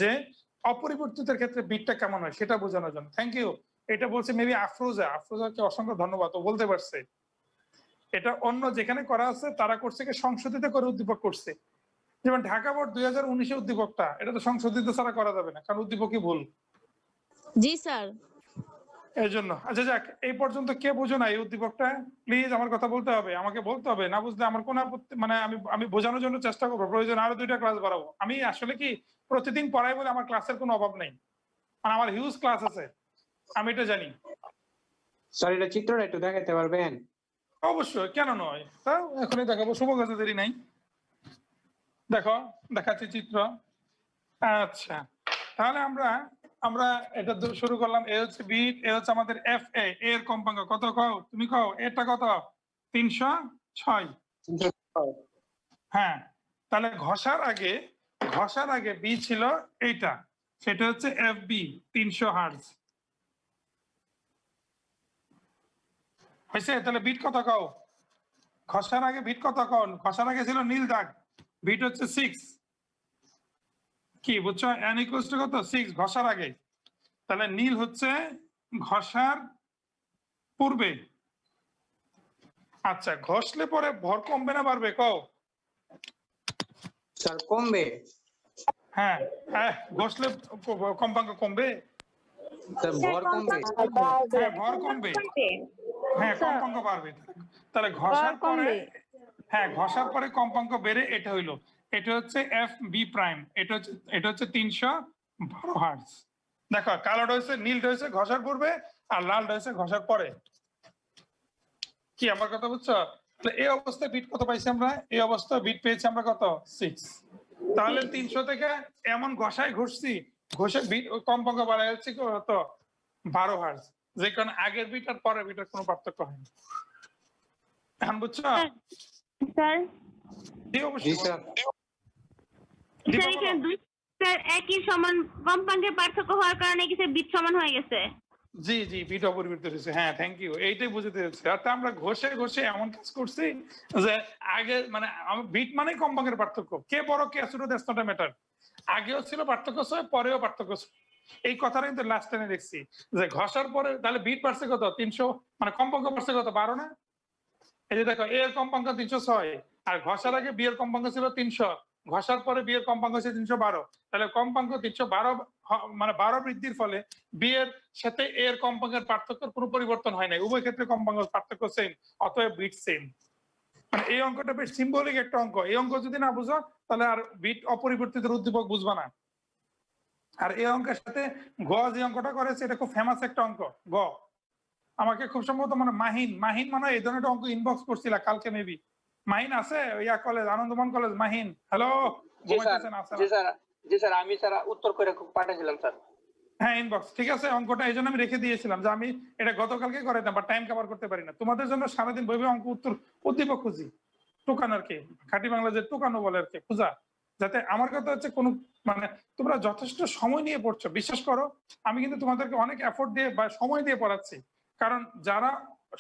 Speaker 2: যে অপরিবর্তিতের ক্ষেত্রে বিটটা কেমন হয় সেটা বোঝানোর জন্য। Thank you. এটা বলছে মেবি আফরোজাকে অসংখ্য ধন্যবাদ, ও বলতে পারছে। এটা অন্য যেখানে করা আছে তারা করছে কি সংশোধিত করে উদ্দীপক করছে। যেমন ঢাকা বোর্ড 2019 উদ্দীপকটা, এটা তো সংশোধিত ছাড়া করা যাবে না, কারণ উদ্দীপকই ভুল।
Speaker 5: জি স্যার।
Speaker 2: এই জন্য আচ্ছা যাক, এই পর্যন্ত কে বুঝো না এই উদ্দীপকটা? প্লিজ আমার কথা বলতে হবে, আমাকে বলতে হবে, না বুঝলে আমার কোনো মানে আমি বোঝানোর জন্য চেষ্টা করবো, প্রয়োজন আরো 2টা ক্লাস বাড়াবো। আমি আসলে কি প্রতিদিন পড়াই বলে আমার ক্লাসের কোনো অভাব নেই, মানে আমার হিউজ ক্লাস আছে, আমি এটা জানি।
Speaker 6: স্যার এটা চিত্রটা একটু দেখাতে পারবেন?
Speaker 2: অবশ্যই, কেন নয়, তাও এখনই দেখাবো, শুভ কাজে দেরি নাই। দেখো, দেখাচ্ছি চিত্র। আচ্ছা, তাহলে আমরা এটা শুরু করলাম। এ হচ্ছে বিট, এ হচ্ছে আমাদের এফ এর কম্পাঙ্ক কত কও, তুমি কও এটা কত? 306। হ্যাঁ, তাহলে ঘষার আগে বি ছিল এইটা, সেটা হচ্ছে এফ বি 300 হার্জ হয়েছে। তাহলে বিট কত কও? ঘষার আগে বিট কত কও? ঘষার আগে ছিল নীল দাগ, বিট হচ্ছে 6। কি বুঝছো? n ইকুয়ালস টু কত? 6 ঘষার আগে। তাহলে নীল হচ্ছে ঘষার পূর্বে। আচ্ছা, ঘষলে পরে ভর কমবে না বাড়বে কও?
Speaker 6: স্যার কমবে।
Speaker 2: হ্যাঁ, ঘষলে কম্পাঙ্ক কমবে।
Speaker 6: স্যার ভর কমবে।
Speaker 2: হ্যাঁ, ভর কমবে। হ্যাঁ, কম্পাঙ্ক বাড়বে। তাহলে ঘষার পরে, হ্যাঁ ঘষার পরে কম্পাঙ্ক বেড়ে এটা হইলো, এটা হচ্ছে এফ বি প্রাইম, এটা হচ্ছে 312 হার্জ। দেখো, কালোটা হচ্ছে, নীলটা হচ্ছে ঘষার পূর্বে, আর লালটা হচ্ছে ঘষার পরে। কি আমার কথা বুঝছো? তাহলে এই অবস্থায় বিট কত পাইছি আমরা? এই অবস্থায় বিট পেয়েছি আমরা কত? 6। তাহলে 300 থেকে এমন ঘষছি, ঘষে বিট কম্পাঙ্ক বাড়া যাচ্ছে কত? 12 হার্জ। যে কারণে আগের বিট আর পরের বিটের কোনো পার্থক্য হয় না। এখন বুঝছো?
Speaker 3: স্যার
Speaker 2: জি,
Speaker 6: জি
Speaker 2: অবশ্যই।
Speaker 6: স্যার।
Speaker 2: দীপা বলো।
Speaker 4: স্যার একই সমান কম্পাঙ্কের পার্থক্য হওয়ার কারণে কি স্যার বিট সমান হয়ে গেছে?
Speaker 2: জি জি, বিট অপরিবর্তিত হয়েছে। হ্যাঁ, থ্যাংক ইউ, এইটাই বুঝতে হচ্ছে। অর্থাৎ আমরা ঘষে ঘষে এমন কাজ করছি যে আগে মানে বিট মানে কম্পাঙ্কের পার্থক্য, কে বড় কে ছোট দ্যাটস নট আ ম্যাটার। আগেও ছিল পার্থক্য ছয়, পরেও পার্থক্য ছয়। এই কথাটা কিন্তু লাস্ট টাইমে দেখছি যে ঘষার পরে তাহলে বিট পারছে কত 300, মানে কম্পাঙ্ক পারছে কত 12 না। এই যে দেখো এ এর কম্পাঙ্ক 306, আর ঘষার আগে বি এর কম্পাঙ্ক ছিল 300, ঘষার পরে বি এর কম্পাঙ্ক হচ্ছে 312। তাহলে কম্পাঙ্ক 312 মানে 12 বৃদ্ধির ফলে বি এর সাথে এ এর কম্পাঙ্কের পার্থক্যের কোনো পরিবর্তন হয় নাই, উভয় ক্ষেত্রে কম্পাঙ্কের পার্থক্য সেম, অতএব বিট সেম। মানে এই অঙ্কটা বেশ সিম্বলিক একটা অঙ্ক। এই অঙ্ক যদি না বুঝো তাহলে আর বিট অপরিবর্তিত উদ্দীপক বুঝবা না। আর এই অঙ্কের সাথে গ যে অঙ্কটা করেছে এটা খুব ফেমাস একটা অঙ্ক। গ আমাকে খুব সম্ভবত মানে মাহিন মানে এই ধরনের অঙ্ক ইনবক্স করছিল কালকে মেবি। মাহিন আছে ইয়া কলেজ, আনন্দমন কলেজ, মাহিন হ্যালো।
Speaker 6: জি স্যার আমি স্যার উত্তর করে পাঠিয়েছিলাম স্যার।
Speaker 2: হ্যাঁ ইনবক্স, ঠিক আছে। অঙ্কটা এই জন্য আমি রেখে দিয়েছিলাম যে আমি এটা গতকালকে করাইতাম, বাট টাইম কভার করতে পারি না। তোমাদের জন্য সারাদিন বইবে অঙ্ক উত্তর উদ্দীপক খুঁজি, টুকান আর কি, খাঁটি বাংলা যে টুকানো বলে আর কি, খুঁজা। যাতে আমার কথা হচ্ছে কোনো মানে তোমরা যথেষ্ট সময় নিয়ে পড়ছো, বিশ্বাস করো আমি কিন্তু তোমাদেরকে অনেক এফোর্ট দিয়ে বা সময় দিয়ে পড়াচ্ছি। কারণ যারা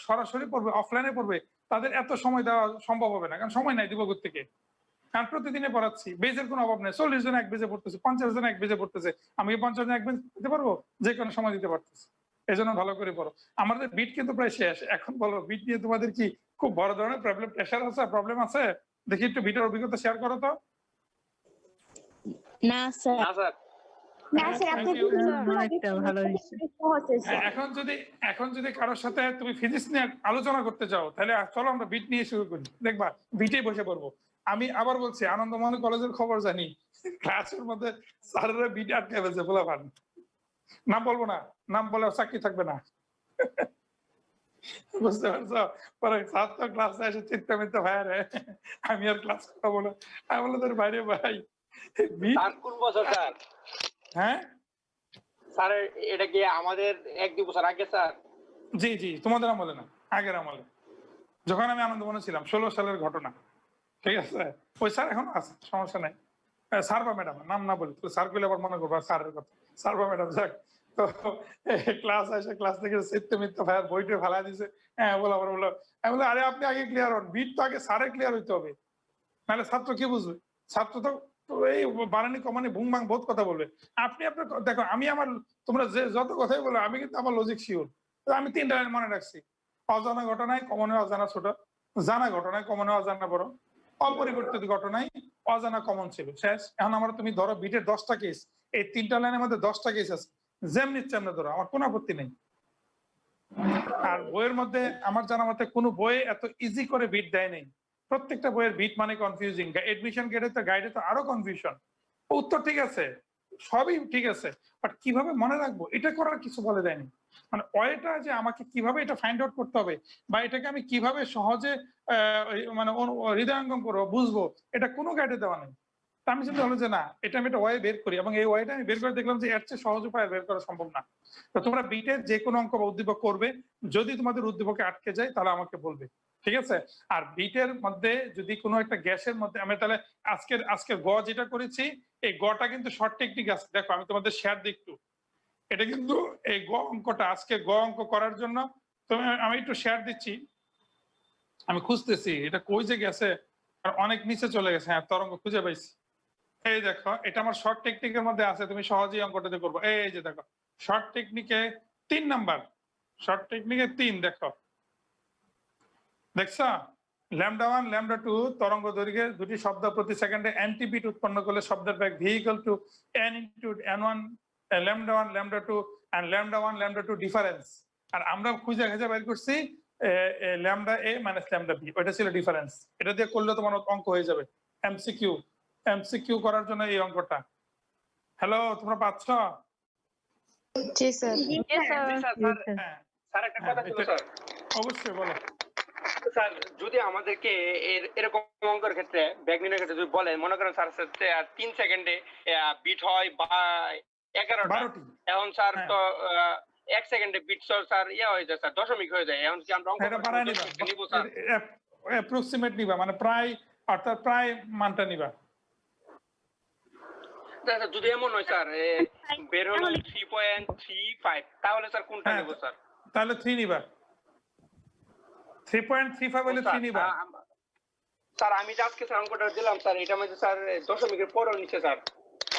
Speaker 2: সরাসরি পড়বে, অফলাইনে পড়বে, তাদের এত সময় দেওয়া সম্ভব হবে না, কারণ সময় নাই দিব থেকে। কারণ প্রতিদিনে পড়াচ্ছি, বেজের কোনো অভাব নেই। 40 জন এক বেজে পড়তেছে, 50 জন এক বেজে পড়তেছে, আমি 50 জন এক বেজে দিতে পারবো, যে কোনো সময় দিতে পারতেছি। এই জন্য ভালো করে পড়ো। আমাদের বিট কিন্তু প্রায় শেষ। এখন বলো বিট নিয়ে তোমাদের কি খুব বড় ধরনের প্রবলেম, প্রেশার আছে, প্রবলেম আছে? দেখি একটু বিটের অভিজ্ঞতা শেয়ার করো তো।
Speaker 5: না স্যার।
Speaker 4: না স্যার আপনি
Speaker 1: অনেকটা ভালো হয়েছে।
Speaker 2: এখন যদি কারোর সাথে তুমি ফিজিক্স নিয়ে আলোচনা করতে চাও তাহলে চলো আমরা বিট নিয়ে শুরু করি, দেখবা বিটেই বসে পড়বো। আমি আবার বলছি আনন্দমোহন কলেজের খবর জানি, ক্লাসের মধ্যে স্যারেরা বিট আটকে ফেলছে পোলাপান। নাম বলবো না, নাম বলে চাকরি থাকবে না। বুঝতে পারছো? পরে স্যার তো ক্লাসে এসে চিন্তা মিন্তা ভাই রে আমি আর ক্লাস করাবো না। আমি বললাম তোর বাইরে ভাই
Speaker 6: কোন বছর স্যার?
Speaker 2: হ্যাঁ
Speaker 6: স্যার এটা কি আমাদের 1-2 বছর আগে স্যার?
Speaker 2: জি জি, তোমাদের আমলে না, আগের আমলে, যখন আমি আনন্দমনে ছিলাম, 16 সালের ঘটনা। ঠিক আছে, ওই স্যার এখন আছে, সমস্যা নাই। স্যার বা ম্যাডাম, নাম না বলি, স্যার কইলে আবার মনে করবো স্যারের কথা। স্যার বা ম্যাডাম যাক। তো ক্লাস আসে, ক্লাস থেকে চিত্ত মিত্ত ভাইয়ার বইটা ফেলা দিছে। হ্যাঁ বলো আবার বললো, আমি বললাম আরে আপনি আগে ক্লিয়ার হন, বিট তো আগে স্যারে ক্লিয়ার হইতে হবে, নাহলে ছাত্র কি বুঝবে? ছাত্র তো এই বানানি কমানি ভুং ভাং বহুত কথা বলবে। আপনি আপনার দেখো, আমি আমার তোমরা যে যত কথাই বলো আমি কিন্তু আমার লজিক শিওর। আমি 3টা লাইন মনে রাখছি: অজানা ঘটনায় কমনে অজানা ছোট, জানা ঘটনায় কমনে অজানা বড়, অপরিবর্তিত ঘটনায় অজানা কমন ছিল শেষ। এখন আমার তুমি ধরো বিটের 10টা কেস, এই 3টা লাইনের মধ্যে 10টা কেস আছে, যেমনি ইচ্ছা ধরো, আমার কোনো আপত্তি নেই। আর বইয়ের মধ্যে আমার জানা মতে কোনো বই এত ইজি করে বিট দেয় নেই। প্রত্যেকটা বইয়ের বিট মানে কনফিউজিং, এডমিশন গেটে তো গাইডে তো আরো কনফিউশন। উত্তর ঠিক আছে, সবই ঠিক আছে, বাট কিভাবে মনে রাখবো এটা করার কিছু বলে দেয়নি। মানে ওইটা যে আমাকে কিভাবে এটা ফাইন্ড আউট করতে হবে বা এটাকে আমি কিভাবে সহজে মানে হৃদয়ঙ্গম করবো, বুঝবো, এটা কোনো গাইডে দেওয়া নেই। তা আমি চিন্তা হলো যে না, এটা আমি একটা ওয়ে বের করি, এবং এই ওয়েটা আমি বের করে দেখলাম যে এর চেয়ে সহজ উপায় বের করা সম্ভব না। তো তোমরা বিটের যে কোনো অঙ্ক বা উদ্দীপক করবে, যদি তোমাদের উদ্দীপকে আটকে যায় তাহলে আমাকে বলবে, ঠিক আছে? আর বিটের মধ্যে যদি কোনো একটা গ্যাসের মধ্যে আমি তাহলে আজকের গ যেটা করেছি, এই গটা কিন্তু শর্ট টেকনিক আছে। দেখো আমি তোমাদের শেয়ার দিই একটু, এটা কিন্তু এই গ অঙ্কটা আজকে গ অঙ্ক করার জন্য আমি একটু শেয়ার দিচ্ছি। আমি খুঁজতেছি এটা কই যে গেছে, আর অনেক নিচে চলে গেছে। হ্যাঁ, তরঙ্গ খুঁজে পাইছি। এই দেখো, এটা আমার শর্ট টেকনিকের মধ্যে আছে, তুমি সহজেই অঙ্কটাতে করবো। এই যে দেখো, শর্ট টেকনিকে 3 নাম্বার, শর্ট টেকনিকে 3, দেখো দেখছো, λ1 λ2 তরঙ্গ দৈর্ঘ্যে দুটি শব্দ প্রতি সেকেন্ডে অ্যান্টিবিট উৎপন্ন করলে শব্দের বেগ v = n * n1 λ1 λ2 and λ1 λ2 difference. আর আমরা খুঁজে খুঁজে বের করছি λa - λb, ওইটা ছিল ডিফারেন্স। এটা দিয়ে করলে তোমার অঙ্ক হয়ে যাবে। এমসিকিউ করার জন্য এই অঙ্কটা। হ্যালো, তোমরা পাচ্ছ?
Speaker 3: জি স্যার।
Speaker 2: হ্যাঁ
Speaker 6: স্যার একটা কথা ছিল স্যার।
Speaker 2: অবশ্যই বলো।
Speaker 6: স্যার যদি আমাদেরকে এরকম অঙ্কের ক্ষেত্রে ব্যাগ নির্ণয়ের ক্ষেত্রে যদি বলেন, মনে করেন স্যার 3 সেকেন্ডে বিট হয় বা 11টা, এখন স্যার তো 1 সেকেন্ডে বিট স্যার হয়ে যায় স্যার, দশমিক হয়ে যায়। এখন কি আমরা অঙ্ক
Speaker 2: এটা বাড়ায় নিব স্যার, অ্যাপ্রক্সিমেট নিবা, মানে প্রায়, অর্থাৎ প্রায় মানটা নিবা।
Speaker 6: আচ্ছা, যদি এমন হয় স্যার বের হলো 3.35 তাহলে স্যার কোনটা
Speaker 2: হ্যাঁ,
Speaker 6: নেব স্যার?
Speaker 2: তাহলে 3 নিবা। 3.35 হলে 3 নিবা।
Speaker 6: স্যার আমি যে আজকে স্যার অঙ্কটা দিলাম স্যার, এটা মধ্যে স্যার দশমিকের পরেও নিচে স্যার,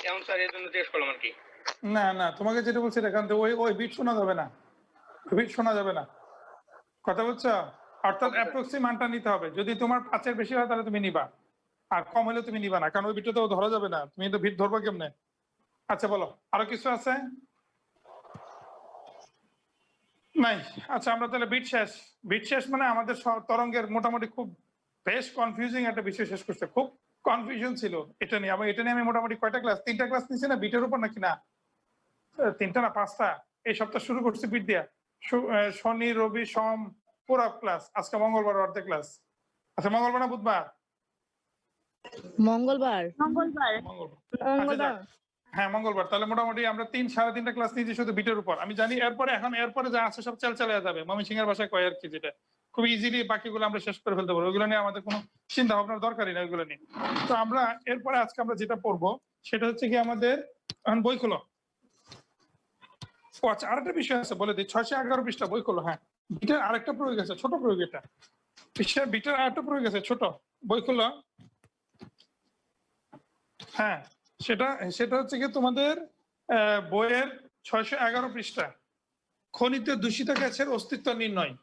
Speaker 6: এখন স্যার এর জন্য জিজ্ঞেস করলাম আর কি।
Speaker 2: না না, তোমাকে যেটা বলছি এটা কারণ ওই বিট শোনা যাবে না, বিট শোনা যাবে না, কথা বুঝছো? অর্থাৎ অ্যাপ্রক্সিমেট মানটা নিতে হবে। যদি তোমার 5-এর বেশি হয় তাহলে তুমি নিবা, আর কম হলে তুমি নিবা না, কারণ ওই বিটটা তো ধরা যাবে না, তুমি তো বিট ধরবা কেমনে? আচ্ছা বলো, আরো কিছু আছে? নাই। আচ্ছা আমরা তাহলে বিট শেষ। বিট শেষ মানে আমাদের তরঙ্গের মোটামুটি খুব বেশ কনফিউজিং একটা বিষয় শেষ করছে, খুব কনফিউশন ছিল এটা নিয়ে। আবার এটা নিয়ে আমি মোটামুটি কয়টা ক্লাস, 3টা ক্লাস নিয়েছি না বিটের উপর নাকি না 3টা না 5টা এই সপ্তাহ শুরু করছি বিট দিয়া। শনি রবি সোম পুরো ক্লাস, আজকে মঙ্গলবার অর্ধেক ক্লাস। আচ্ছা মঙ্গলবার না বুধবার?
Speaker 5: মঙ্গলবার
Speaker 4: মঙ্গলবার।
Speaker 2: আচ্ছা যাক, হ্যাঁ মঙ্গলবার। তাহলে মোটামুটি আমরা 3-3.5টা ক্লাস নিয়েছি শুধু বিটের উপর। আমি জানি এরপরে যা আছে সব চালিয়ে যাবে, ময়মনসিংহ এর ভাষায় কয় আর কি, যেটা খুব ইজিলি বাকিগুলো আমরা শেষ করে ফেলতে পারবো, ওইগুলো নিয়ে আমাদের কোনো চিন্তা ভাবনার দরকারই না ওইগুলো নিয়ে। তো আমরা এরপরে আজকে আমরা যেটা পড়বো সেটা হচ্ছে কি আমাদের বই খোলো। আচ্ছা আরেকটা বিষয় আছে বলে দিই, 611 পৃষ্ঠা বই খোলো। হ্যাঁ বিটের আরেকটা প্রয়োগ আছে, ছোট প্রয়োগ, এটা বিটের আরেকটা প্রয়োগ আছে ছোট, বই খোলো। হ্যাঁ সেটা হচ্ছে কি তোমাদের বইয়ের 611 পৃষ্ঠা, খনিতে দূষিত গ্যাসের অস্তিত্ব নির্ণয়।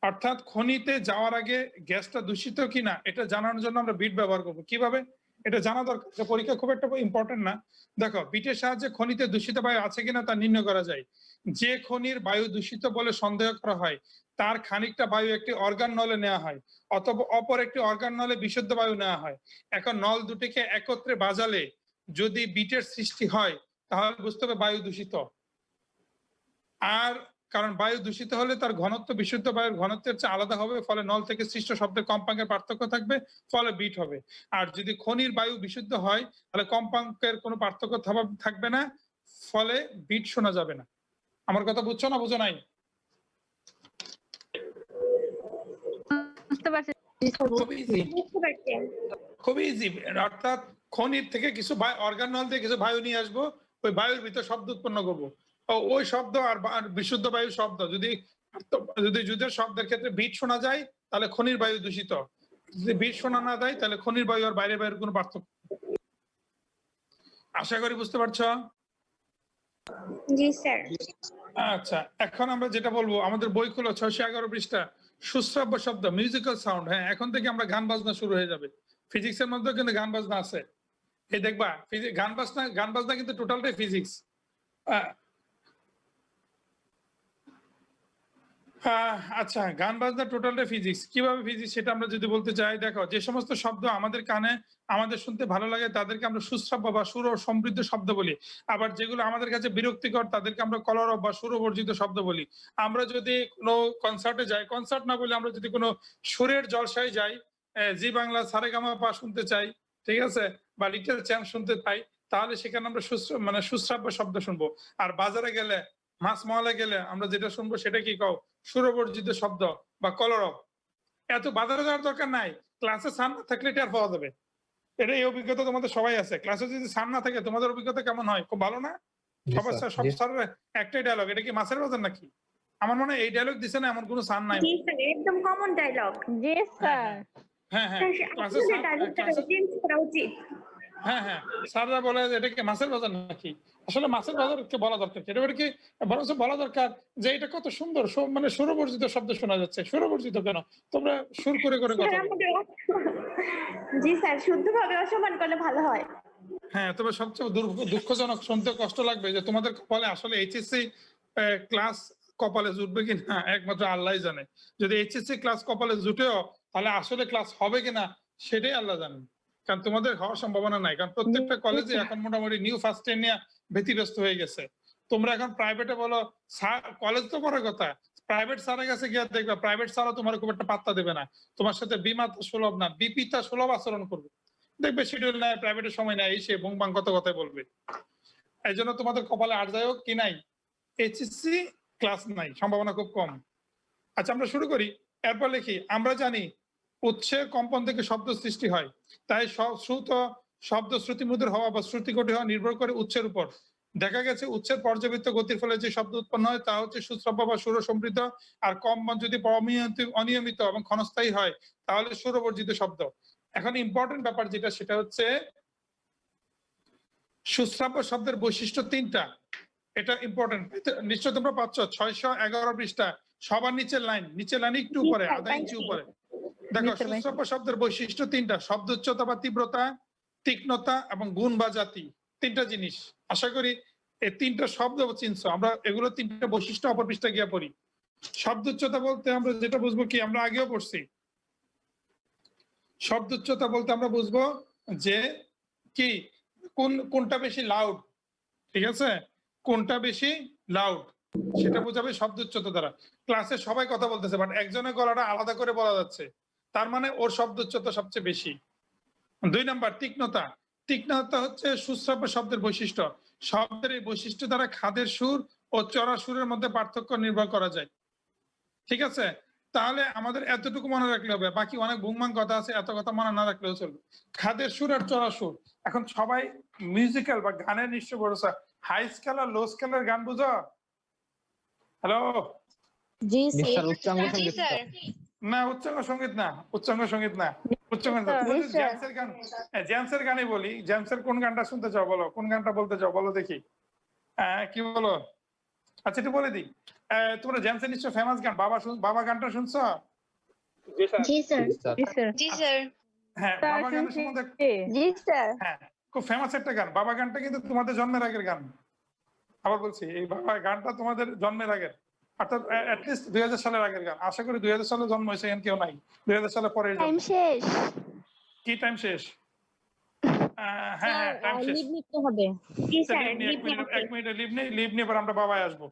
Speaker 2: অর্থাৎ খনিতে যাওয়ার আগে গ্যাসটা দূষিত কিনা এটা জানানোর জন্য আমরা বিট ব্যবহার করবো। কিভাবে এটা জানা দরকার, পরীক্ষা খুব একটা ইম্পর্টেন্ট না। দেখো বিটের সাহায্যে খনিতে দূষিত বায়ু আছে কিনা তা নির্ণয় করা যায়। যে খনির বায়ু দূষিত বলে সন্দেহ করা হয় তার খানিকটা বায়ু একটি অর্গান নলে নেওয়া হয়, অথবা অপর একটি অর্গান নলে বিশুদ্ধ বায়ু নেওয়া হয়। এখন নল দুটিকে একত্রে বাজালে যদি বিটের সৃষ্টি হয় তাহলে বুঝতে হবে বায়ু দূষিত। আর কারণ বায়ু দূষিত হলে তার ঘনত্ব বিশুদ্ধ বায়ুর ঘনত্বের চেয়ে আলাদা হবে, ফলে নল থেকে সৃষ্ট শব্দের কম্পাঙ্কের পার্থক্য থাকবে, ফলে বিট হবে। আর যদি খনির বায়ু বিশুদ্ধ হয় তাহলে কম্পাঙ্কের কোনো পার্থক্য থাকবে না, ফলে বিট শোনা যাবে না। আমার কথা বুঝছো না বুঝো নাই?
Speaker 4: বুঝতে পারছি।
Speaker 2: খুবই ইজি। অর্থাৎ খনির থেকে কিছু অর্গান নল থেকে কিছু বায়ু নিয়ে আসবো, ওই বায়ুর ভিতর শব্দ উৎপন্ন করবো, ওই শব্দ আর বিশুদ্ধ বায়ু শব্দ যদি যুদ্ধের শব্দের ক্ষেত্রে বিট শোনা যায় তাহলে খনির বায়ু দূষিত, যদি বিট শোনা না যায় তাহলে খনির বায়ু আর বাইরের বায়ুর কোনো পার্থক্য। আশা করি বুঝতে পারছো?
Speaker 3: জি স্যার।
Speaker 2: আচ্ছা এখন আমরা যেটা বলবো, আমাদের বই খুলো 611 পৃষ্ঠা, সুশ্রাব্য শব্দ, মিউজিক্যাল সাউন্ড। হ্যাঁ এখন থেকে আমরা গান বাজনা শুরু হয়ে যাবে, ফিজিক্সের মধ্যেও কিন্তু গান বাজনা আছে। এই দেখবা গান বাজনা কিন্তু টোটালটাই ফিজিক্স। আচ্ছা গান বাজনা টোটালটা ফিজিক্স। কিভাবে ফিজিক্স সেটা আমরা যদি বলতে চাই, দেখো যে সমস্ত শব্দ আমাদের কানে আমাদের শুনতে ভালো লাগে তাদেরকে আমরা সুশ্রাব্য বা সুর সমৃদ্ধ শব্দ বলি। আবার যেগুলো আমাদের কাছে বিরক্তিকর তাদেরকে আমরা কলরব বা সুরবর্জিত শব্দ বলি। আমরা যদি কোনো কনসার্টে যাই, কনসার্ট না বলে আমরা যদি কোনো সুরের জলসায় যাই, জি বাংলা সারেগামাপা শুনতে চাই, ঠিক আছে, বা লিটল চ্যাম্প শুনতে পাই, তাহলে সেখানে আমরা সুশ্রাব্য শব্দ শুনবো। আর বাজারে গেলে মাছ মহলে গেলে আমরা যেটা শুনবো সেটা কি কও, সুরবর্জিত শব্দ বা কলরব। এত বাজারে যাওয়ার দরকার নাই, ক্লাসে সান না থাকলে এটা আর পাওয়া যাবে। এটা এই অভিজ্ঞতা তোমাদের সবাই আছে, ক্লাসে যদি সান না থাকে তোমাদের অভিজ্ঞতা কেমন হয়? খুব ভালো না? সব স্যারের একটাই ডায়লগ, এটা কি মাছের বাজার নাকি? আমার মনে হয় এই ডায়লগ দিছে না এমন কোনো সান নাই।
Speaker 3: জি স্যার, একদম কমন ডায়লগ।
Speaker 5: জি স্যার।
Speaker 2: হ্যাঁ হ্যাঁ ক্লাসে
Speaker 3: ডায়লগটা চেঞ্জ করা উচিত।
Speaker 2: হ্যাঁ হ্যাঁ স্যাররা বলে এটা কি মাছের বাজার নাকি? আসলে মাছের বাজারকে বলা দরকার, এটা কি বরঞ্চ বলা দরকার যে এটা কত সুন্দর, মানে সুরবর্জিত শব্দ শোনা যাচ্ছে। সুরবর্জিত কেন? তোমরা সুর করে করে কথা বলো।
Speaker 3: জি স্যার, শুদ্ধভাবে অসমান করলে ভালো হয়।
Speaker 2: হ্যাঁ তবে সবচেয়ে দুঃখজনক, শুনতে কষ্ট লাগবে যে তোমাদের কপালে আসলে এইচএসসি ক্লাস কপালে জুটবে কিনা একমাত্র আল্লাহই জানে। যদি এইচএসসি ক্লাস কপালে জুটেও তাহলে আসলে ক্লাস হবে কিনা সেটাই আল্লাহ জানেন, কারণ তোমাদের হওয়ার সম্ভাবনা নাই। কারণ প্রত্যেকটা কলেজে এখন মোটামুটি নিউ ফার্স্ট ইয়ার নিয়ে ব্যতিব্যস্ত হয়ে গেছে। তোমরা এখন প্রাইভেটে বলো, কলেজ তো বড় কথা, প্রাইভেট স্যারের কাছে গিয়ে দেখবা প্রাইভেট স্যারও তোমার খুব একটা পাত্তা দেবে না, তোমার সাথে বিমাতা সুলভ না বিপিতা সুলভ আচরণ করবে। দেখবে শিডিউল নাই, প্রাইভেটের সময় নাই, সে বুংবাং কত কথাই বলবে। এই জন্য তোমাদের কপালে আর যাই হোক কি নাই, এইচএসসি ক্লাস নাই, সম্ভাবনা খুব কম। আচ্ছা আমরা শুরু করি। এরপর লিখি, আমরা জানি উৎসের কম্পন থেকে শব্দ সৃষ্টি হয়, তাই শ্রুত শব্দ শ্রুতিমধুর হওয়া বা শ্রুতিকটি হওয়া নির্ভর করে উচ্চের উপর। দেখা গেছে উচ্চের পর্যাবৃত্ত গতির ফলে যে শব্দ উৎপন্ন হয় তা হচ্ছে সুশ্রাব্য বা সুর সমৃদ্ধ, আর কম মান যদি অনিয়মিত এবং ক্ষণস্থায়ী হয় তাহলে সুরবর্জিত শব্দ। এখন ইম্পর্টেন্ট ব্যাপার যেটা সেটা হচ্ছে সুশ্রাব্য শব্দের বৈশিষ্ট্য 3টা। এটা ইম্পর্টেন্ট, নিশ্চয় তোমরা পাচ্ছ 611 পৃষ্ঠা, সবার নিচের লাইন একটু উপরে, আধা ইঞ্চি উপরে। দেখো সুশ্রাব্য শব্দের বৈশিষ্ট্য 3টা: শব্দ উচ্চতা বা তীব্রতা, তীক্ষ্ণতা এবং গুণ বা জাতি। 3টা জিনিস। আশা করি এই 3টা শব্দ চিনছো। আমরা এগুলো 3টা বৈশিষ্ট্য অপর পৃষ্ঠা গিয়ে পড়ি। শব্দ উচ্চতা বলতে আমরা যেটা বুঝবো কি, আমরা আগেও পড়ছি, শব্দ উচ্চতা বলতে আমরা বুঝবো যে কি কোনটা বেশি লাউড, ঠিক আছে, কোনটা বেশি লাউড সেটা বোঝাবে শব্দ উচ্চতা দ্বারা। ক্লাসে সবাই কথা বলতেছে বাট একজনের গলাটা আলাদা করে বলা যাচ্ছে, তার মানে ওর শব্দ উচ্চতা সবচেয়ে বেশি। 2 নাম্বার তীক্ষ্ণতা। তীক্ষ্ণতা হচ্ছে সুশ্রাব্য শব্দের বৈশিষ্ট্য। শব্দের এই বৈশিষ্ট্য দ্বারা খাদের সুর ও চড়া সুরের মধ্যে পার্থক্য নির্ভর করা যায়। ঠিক আছে, তাহলে আমাদের এতটুকু মনে রাখলে হবে, বাকি অনেক বুংবাং কথা আছে, এত কথা মনে না রাখলেও চলবে। খাদের সুর আর চড়া সুর। এখন সবাই মিউজিক্যাল বা গানের নিশ্চয় বড় হাই স্কেল আর লো স্কেলের গান বুঝো? হ্যালো,
Speaker 5: জি
Speaker 7: স্যার উচ্চাঙ্গ সঙ্গীত
Speaker 2: না উচ্চাঙ্গ সঙ্গীত না, উচ্চাঙ্গ সঙ্গীত না, উচ্চাঙ্গ জেমসের গান। জেমসের গানই বলি। জেমসের কোন গানটা শুনতে চাও বলো, কোন গানটা বলতে চাও বলো দেখি। কি বলো? আচ্ছা একটু বলে দিই, তোমরা জেমসের নিশ্চয় ফেমাস গান বাবা গানটা শুনছো?
Speaker 4: জি স্যার।
Speaker 3: জি স্যার।
Speaker 2: হ্যাঁ, বাবা গানের সম্বন্ধে
Speaker 3: জি স্যার।
Speaker 2: হ্যাঁ খুব ফেমাস একটা গান। বাবা গানটা কিন্তু তোমাদের জন্মের আগের গান। আবার বলছি, এই বাবা গানটা তোমাদের জন্মের আগের, অর্থাৎ অ্যাটলিস্ট 2000 সালের আগের গান। আশা করি 2000 সালে জন্ম হয়েছে এমন কেউ নাই, 2000 সালের পরে
Speaker 3: টাইম শেষ।
Speaker 2: কি টাইম শেষ? হ্যাঁ টাইম শেষ।
Speaker 5: লিভ নিতে হবে।
Speaker 4: জি স্যার।
Speaker 2: এক মিনিট লিভ নিয়ে এবার আমরা বাবায় আসবো।